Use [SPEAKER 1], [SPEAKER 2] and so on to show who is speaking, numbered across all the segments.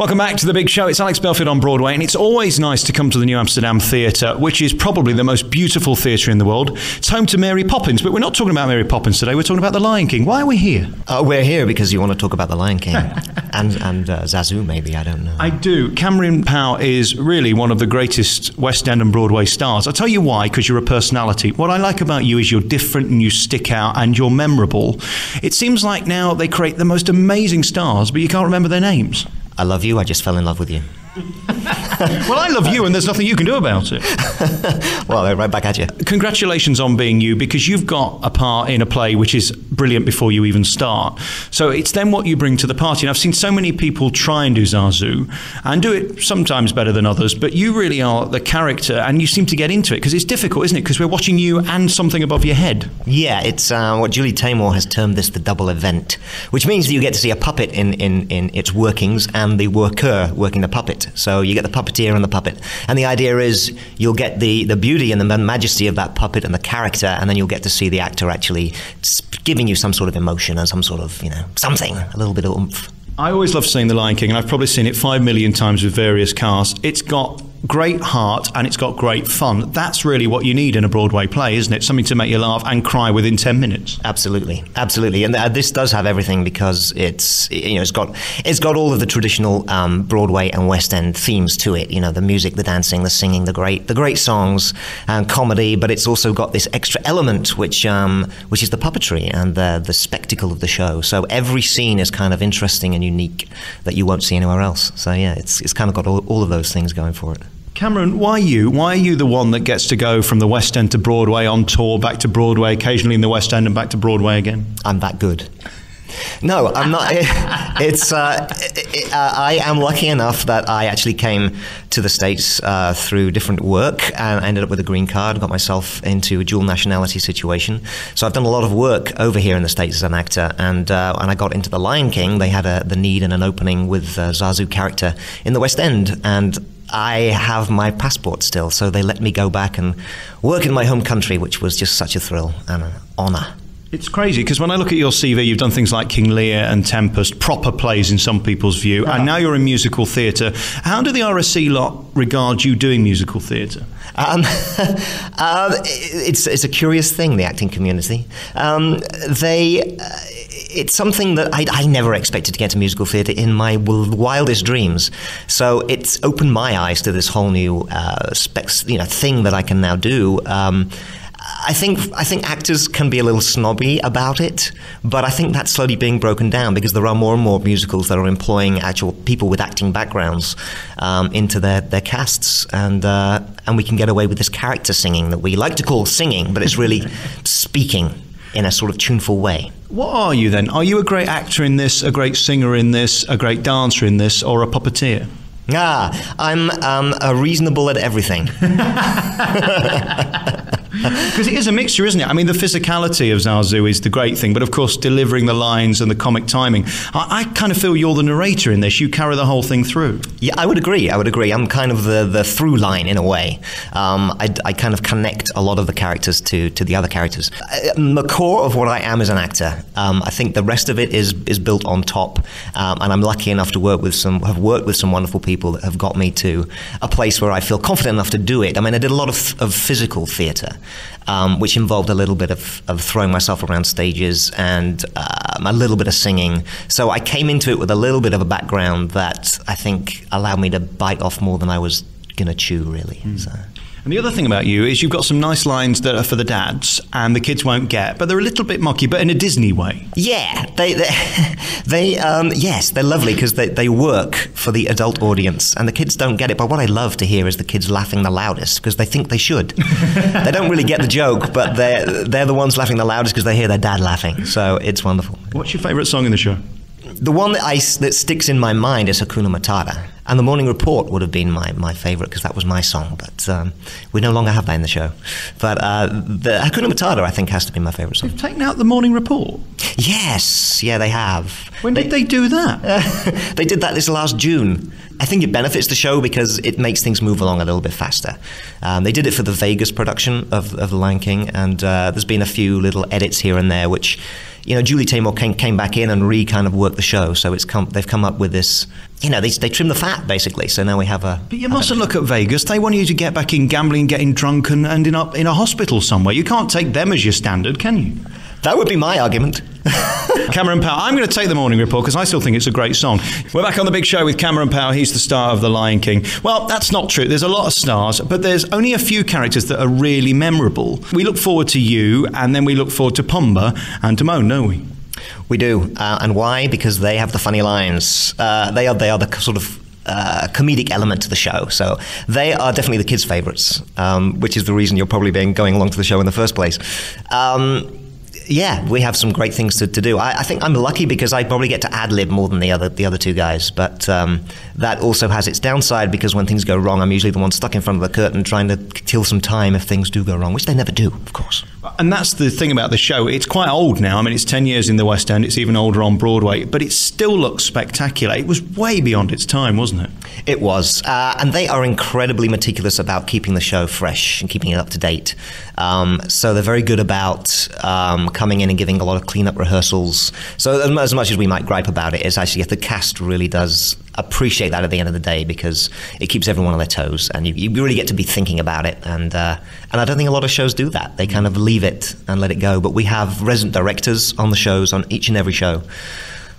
[SPEAKER 1] Welcome back to The Big Show. It's Alex Belfield on Broadway, and it's always nice to come to the New Amsterdam Theatre, which is probably the most beautiful theatre in the world. It's home to Mary Poppins, but we're not talking about Mary Poppins today. We're talking about The Lion King. Why are we here?
[SPEAKER 2] We're here because you want to talk about The Lion King. and Zazu, maybe, I don't know.
[SPEAKER 1] I do. Cameron Powell is really one of the greatest West End and Broadway stars. I'll tell you why, because you're a personality. What I like about you is you're different and you stick out and you're memorable. It seems like now they create the most amazing stars, but you can't remember their names.
[SPEAKER 2] I love you, I just fell in love with you.
[SPEAKER 1] Well, I love you and there's nothing you can do about it.
[SPEAKER 2] Well, right back at you.
[SPEAKER 1] Congratulations on being you, because you've got a part in a play which is brilliant before you even start. So it's then what you bring to the party. And I've seen so many people try and do Zazu and do it sometimes better than others, but you really are the character and you seem to get into it, because it's difficult, isn't it? Because we're watching you and something above your head.
[SPEAKER 2] Yeah, it's what Julie Taymor has termed this the double event, which means that you get to see a puppet in its workings and the worker working the puppet. So you get the puppeteer and the puppet. And the idea is you'll get the beauty and the majesty of that puppet and the character, and then you'll get to see the actor actually giving you some sort of emotion and some sort of, something, a little bit of oomph. I
[SPEAKER 1] always love seeing The Lion King, and I've probably seen it 5 million times with various casts. It's got great heart and it's got great fun. That's really what you need in a Broadway play, isn't it? Something to make you laugh and cry within 10 minutes. Absolutely, absolutely. And this does have everything, because it's got all of the traditional Broadway and West End themes to it. The music, the dancing, the singing, the great songs and comedy. But it's also got this extra element, which is the puppetry and the spectacle of the show. So every scene is kind of interesting and unique that you won't see anywhere else. So yeah, it's kind of got all of those things going for it. Cameron, why you? Why are you the one that gets to go from the West End to Broadway, on tour, back to Broadway, occasionally in the West End and back to Broadway again?
[SPEAKER 2] I'm that good. No, I'm not. I am lucky enough that I actually came to the States through different work, and I ended up with a green card, got myself into a dual nationality situation. So I've done a lot of work over here in the States as an actor, and when I got into The Lion King, they had the need and an opening with Zazu character in the West End, and I have my passport still, so they let me go back and work in my home country, which was just such a thrill and an honour.
[SPEAKER 1] It's crazy, because when I look at your CV, you've done things like King Lear and Tempest, proper plays in some people's view, and now you're in musical theatre. How do the RSC lot regard you doing musical theatre?
[SPEAKER 2] It's a curious thing, the acting community. It's something that I never expected to get to musical theatre in my wildest dreams. So it's opened my eyes to this whole new thing that I can now do. I think actors can be a little snobby about it, but I think that's slowly being broken down, because there are more and more musicals that are employing actual people with acting backgrounds into their casts, and we can get away with this character singing that we like to call singing, but it's really speaking in a sort of tuneful way.
[SPEAKER 1] What are you then? Are you a great actor in this, a great singer in this, a great dancer in this, or a puppeteer?
[SPEAKER 2] I'm reasonable at everything.
[SPEAKER 1] Because it is a mixture, isn't it? I mean, the physicality of Zazu is the great thing, but of course delivering the lines and the comic timing. I kind of feel you're the narrator in this. You carry the whole thing through.
[SPEAKER 2] Yeah, I would agree. I'm kind of the through line in a way. I kind of connect a lot of the characters to the other characters. The core of what I am as an actor. I think the rest of it is built on top, and I'm lucky enough to work with some wonderful people that have got me to a place where I feel confident enough to do it. I mean, I did a lot of physical theatre, which involved a little bit of throwing myself around stages and a little bit of singing. So I came into it with a little bit of a background that I think allowed me to bite off more than I was going to chew, really. So.
[SPEAKER 1] And the other thing about you is you've got some nice lines that are for the dads and the kids won't get, but they're a little bit mocky, but in a Disney way.
[SPEAKER 2] Yeah, yes, they're lovely, because they work for the adult audience and the kids don't get it. But what I love to hear is the kids laughing the loudest, because they think they should. They don't really get the joke, but they're the ones laughing the loudest because they hear their dad laughing. So it's wonderful.
[SPEAKER 1] What's your favourite song in the show?
[SPEAKER 2] The one that sticks in my mind is Hakuna Matata. And The Morning Report would have been my favourite, because that was my song, but we no longer have that in the show. But the Hakuna Matata, I think, has to be my favourite song.
[SPEAKER 1] They've taken out The Morning Report?
[SPEAKER 2] Yes, yeah, they have.
[SPEAKER 1] When did they do that?
[SPEAKER 2] They did that this last June. I think it benefits the show because it makes things move along a little bit faster. They did it for the Vegas production of The Lion King, and there's been a few little edits here and there, which Julie Taymor came back in and kind of worked the show. So they've come up with this. They trim the fat basically. So now we have a.
[SPEAKER 1] But you mustn't look at Vegas. They want you to get back in gambling, getting drunk, and ending up in a hospital somewhere. You can't take them as your standard, can you?
[SPEAKER 2] That would be my argument.
[SPEAKER 1] Cameron Powell. I'm going to take the Morning Report because I still think it's a great song. We're back on The Big Show with Cameron Powell. He's the star of The Lion King. Well, that's not true. There's a lot of stars, but there's only a few characters that are really memorable. We look forward to you, and then we look forward to Pumbaa and Timon, don't we?
[SPEAKER 2] We do. And why? Because they have the funny lines. They are the sort of comedic element to the show. So they are definitely the kids' favourites, which is the reason you're probably going along to the show in the first place. Yeah, we have some great things to do. I think I'm lucky because I probably get to ad-lib more than the other two guys, but that also has its downside because when things go wrong, I'm usually the one stuck in front of the curtain trying to kill some time if things do go wrong, which they never do, of course.
[SPEAKER 1] And that's the thing about the show. It's quite old now. I mean, it's 10 years in the West End. It's even older on Broadway, but it still looks spectacular. It was way beyond its time, wasn't it?
[SPEAKER 2] It was. And they are incredibly meticulous about keeping the show fresh and keeping it up to date. So they're very good about coming in and giving a lot of clean-up rehearsals. So as much as we might gripe about it, it's actually the cast really does appreciate that at the end of the day because it keeps everyone on their toes and you really get to be thinking about it. And I don't think a lot of shows do that. They kind of leave it and let it go. But we have resident directors on the shows, on each and every show,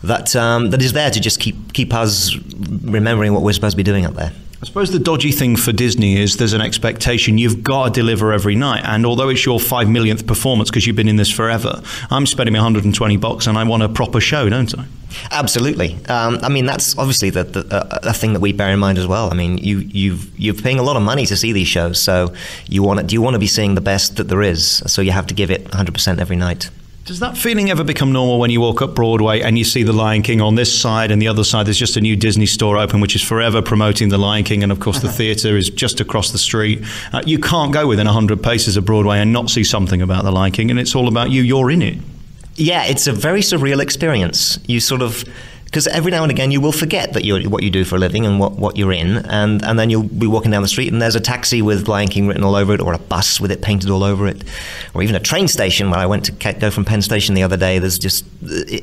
[SPEAKER 2] that is there to just keep us remembering what we're supposed to be doing up there.
[SPEAKER 1] I suppose the dodgy thing for Disney is there's an expectation you've got to deliver every night. And although it's your 5 millionth performance because you've been in this forever, I'm spending $120 and I want a proper show, don't I?
[SPEAKER 2] Absolutely. I mean, that's obviously the thing that we bear in mind as well. I mean, you're paying a lot of money to see these shows, so do you want to be seeing the best that there is? So you have to give it 100% every night.
[SPEAKER 1] Does that feeling ever become normal when you walk up Broadway and you see The Lion King on this side and the other side there's just a new Disney store open which is forever promoting The Lion King, and of course the theatre is just across the street? You can't go within 100 paces of Broadway and not see something about The Lion King, and it's all about you. You're in it.
[SPEAKER 2] Yeah, it's a very surreal experience. You sort of... Because every now and again you will forget that what you do for a living and what you're in, and then you'll be walking down the street and there's a taxi with Lion King written all over it, or a bus with it painted all over it, or even a train station. When I went to go from Penn Station the other day, there's just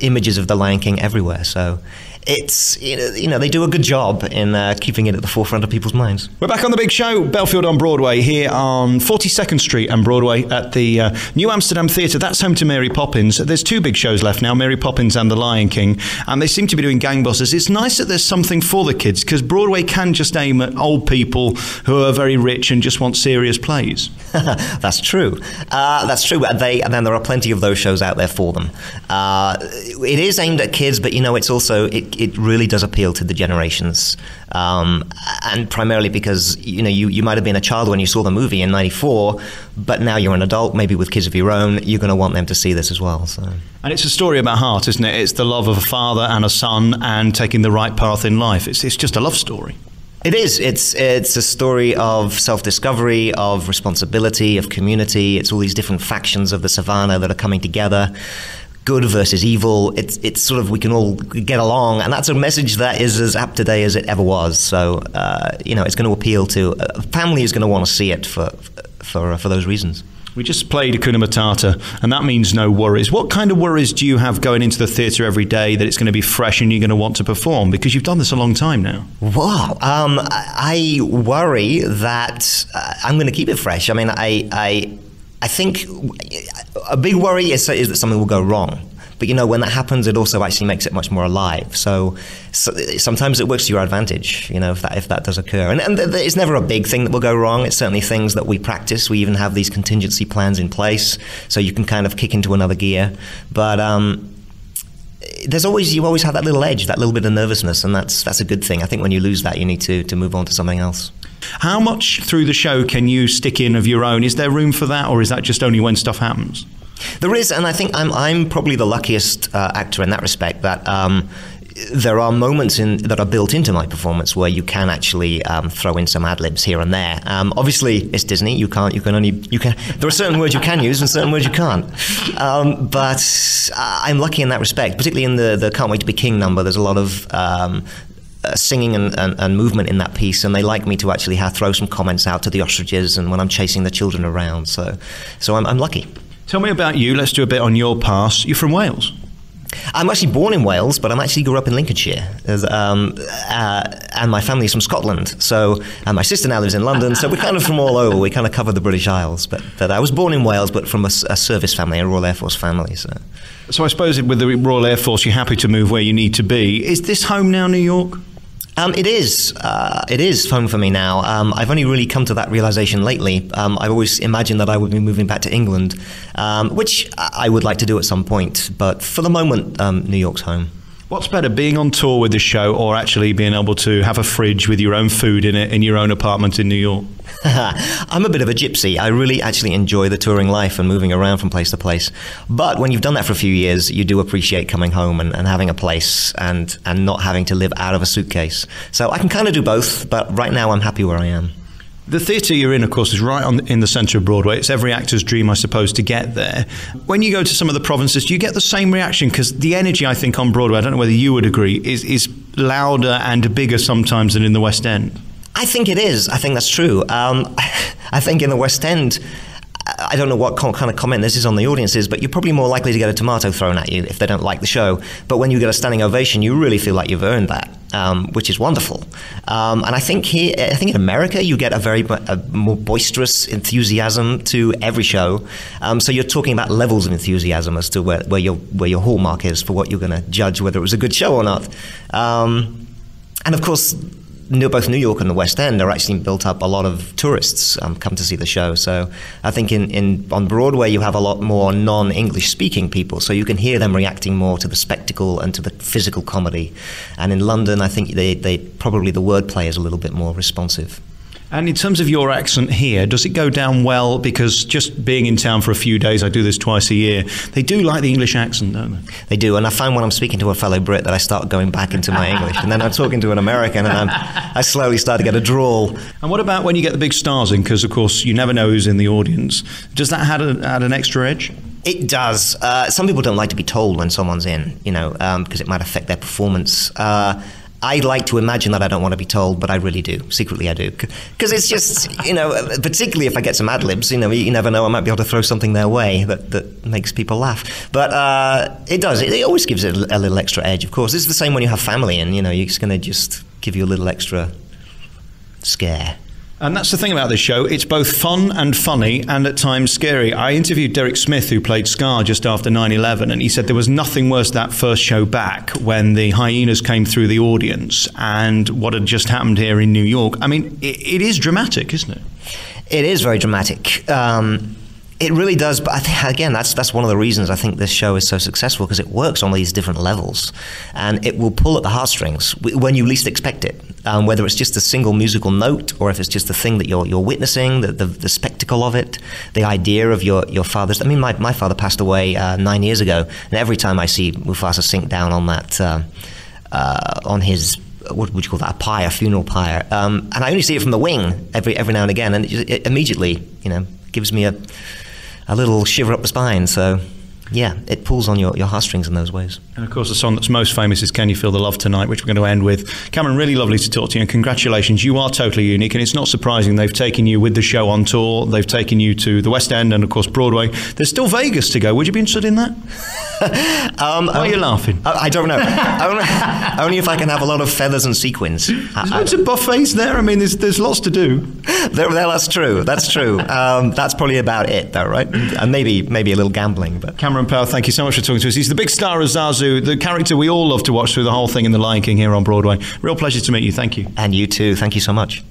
[SPEAKER 2] images of the Lion King everywhere. So it's, they do a good job in keeping it at the forefront of people's minds.
[SPEAKER 1] We're back on The Big Show, Belfield on Broadway, here on 42nd Street and Broadway at the New Amsterdam Theatre. That's home to Mary Poppins. There's two big shows left now, Mary Poppins and The Lion King, and they seem to be doing gangbusters. It's nice that there's something for the kids, because Broadway can just aim at old people who are very rich and just want serious plays.
[SPEAKER 2] That's true. That's true. And then there are plenty of those shows out there for them. It is aimed at kids, but it's also it really does appeal to the generations, and primarily because you might have been a child when you saw the movie in '94, but now you're an adult, maybe with kids of your own. You're going to want them to see this as well. So.
[SPEAKER 1] And it's a story about heart, isn't it? It's the love of a father and a son and taking the right path in life. It's just a love story.
[SPEAKER 2] It is. It's a story of self-discovery, of responsibility, of community. It's all these different factions of the savannah that are coming together. Good versus evil. It's sort of, we can all get along, and that's a message that is as apt today as it ever was. So it's going to appeal to a family is going to want to see it for those reasons.
[SPEAKER 1] We just played Hakuna Matata, and that means no worries. What kind of worries do you have going into the theatre every day that it's going to be fresh and you're going to want to perform? Because you've done this a long time now.
[SPEAKER 2] Wow. I worry that I'm going to keep it fresh. I mean, I think a big worry is that something will go wrong. But when that happens, it also actually makes it much more alive. So sometimes it works to your advantage, if that does occur. And it's never a big thing that will go wrong. It's certainly things that we practice. We even have these contingency plans in place, so you can kind of kick into another gear. But you always have that little edge, that little bit of nervousness, and that's a good thing. I think when you lose that, you need to move on to something else.
[SPEAKER 1] How much through the show can you stick in of your own? Is there room for that, or is that just only when stuff happens?
[SPEAKER 2] There is, and I think I'm probably the luckiest actor in that respect, that there are moments that are built into my performance where you can actually throw in some ad-libs here and there. Obviously, it's Disney. You can. There are certain words you can use and certain words you can't. But I'm lucky in that respect, particularly in the Can't Wait to Be King number. There's a lot of singing and movement in that piece, and they like me to actually throw some comments out to the ostriches and when I'm chasing the children around. So I'm lucky.
[SPEAKER 1] Tell me about you. Let's do a bit on your past. You're from Wales.
[SPEAKER 2] I'm actually born in Wales, but I'm actually grew up in Lincolnshire, and my family's from Scotland. So, and my sister now lives in London. So we're kind of from all over. We kind of cover the British Isles. But I was born in Wales, but from a service family, a Royal Air Force family.
[SPEAKER 1] So I suppose with the Royal Air Force, you're happy to move where you need to be. Is this home now, New York?
[SPEAKER 2] It is. It is home for me now. I've only really come to that realization lately. I've always imagined that I would be moving back to England, which I would like to do at some point. But for the moment, New York's home.
[SPEAKER 1] What's better, being on tour with the show or actually being able to have a fridge with your own food in it in your own apartment in New York?
[SPEAKER 2] I'm a bit of a gypsy. I really actually enjoy the touring life and moving around from place to place. But when you've done that for a few years, you do appreciate coming home and having a place and not having to live out of a suitcase. So I can kind of do both, but right now I'm happy where I am.
[SPEAKER 1] The theatre you're in, of course, is right in the centre of Broadway. It's every actor's dream, I suppose, to get there. When you go to some of the provinces, do you get the same reaction? Because the energy, I think, on Broadway, I don't know whether you would agree, is louder and bigger sometimes than in the West End.
[SPEAKER 2] I think it is. I think that's true. I think in the West End, I don't know what kind of comment this is on the audiences, but you're probably more likely to get a tomato thrown at you if they don't like the show. But when you get a standing ovation, you really feel like you've earned that, which is wonderful. And I think in America, you get a more boisterous enthusiasm to every show. So you're talking about levels of enthusiasm as to where your hallmark is for what you're going to judge whether it was a good show or not. And of course, both New York and the West End are actually built up a lot of tourists come to see the show. So I think on Broadway you have a lot more non-English speaking people, so you can hear them reacting more to the spectacle and to the physical comedy. And in London, I think they probably the wordplay is a little bit more responsive.
[SPEAKER 1] And in terms of your accent here, does it go down well? Because just being in town for a few days, I do this twice a year, they do like the English accent, don't they?
[SPEAKER 2] They do, and I find when I'm speaking to a fellow Brit that I start going back into my English, and then I'm talking to an American and I slowly start to get a drawl.
[SPEAKER 1] And what about when you get the big stars in? Because, of course, you never know who's in the audience. Does that add an extra edge?
[SPEAKER 2] It does. Some people don't like to be told when someone's in, because it might affect their performance. I like to imagine that I don't want to be told, but I really do. Secretly, I do. Because it's just, particularly if I get some ad-libs, you never know, I might be able to throw something their way that makes people laugh. But it does. It always gives it a little extra edge, of course. It's the same when you have family and, it's going to just give you a little extra scare.
[SPEAKER 1] And that's the thing about this show. It's both fun and funny and at times scary. I interviewed Derek Smith, who played Scar just after 9/11, and he said there was nothing worse that first show back when the hyenas came through the audience and what had just happened here in New York. I mean, it is dramatic, isn't it?
[SPEAKER 2] It is very dramatic. It really does, but I think, again, that's one of the reasons I think this show is so successful, because it works on these different levels, and it will pull at the heartstrings when you least expect it, whether it's just a single musical note or if it's just the thing that you're witnessing, the spectacle of it, the idea of your father's. I mean, my father passed away 9 years ago, and every time I see Mufasa sink down on that, on his, what would you call that, a funeral pyre, and I only see it from the wing every now and again, and it immediately, gives me a little shiver up the spine. So yeah, it pulls on your heartstrings in those ways.
[SPEAKER 1] And of course the song that's most famous is Can You Feel the Love Tonight, which we're going to end with. Cameron, really lovely to talk to you, and congratulations, you are totally unique, and it's not surprising they've taken you with the show on tour, they've taken you to the West End and of course Broadway. There's still Vegas to go. Would you be interested in that? Why are you laughing?
[SPEAKER 2] I don't know. Only if I can have a lot of feathers and sequins.
[SPEAKER 1] There's loads of buffets there. I mean, there's lots to do.
[SPEAKER 2] That's true. That's probably about it, though, right? And maybe a little gambling. But
[SPEAKER 1] Cameron Powell, thank you so much for talking to us. He's the big star of Zazu, the character we all love to watch through the whole thing in The Lion King here on Broadway. Real pleasure to meet you. Thank you.
[SPEAKER 2] And you too. Thank you so much.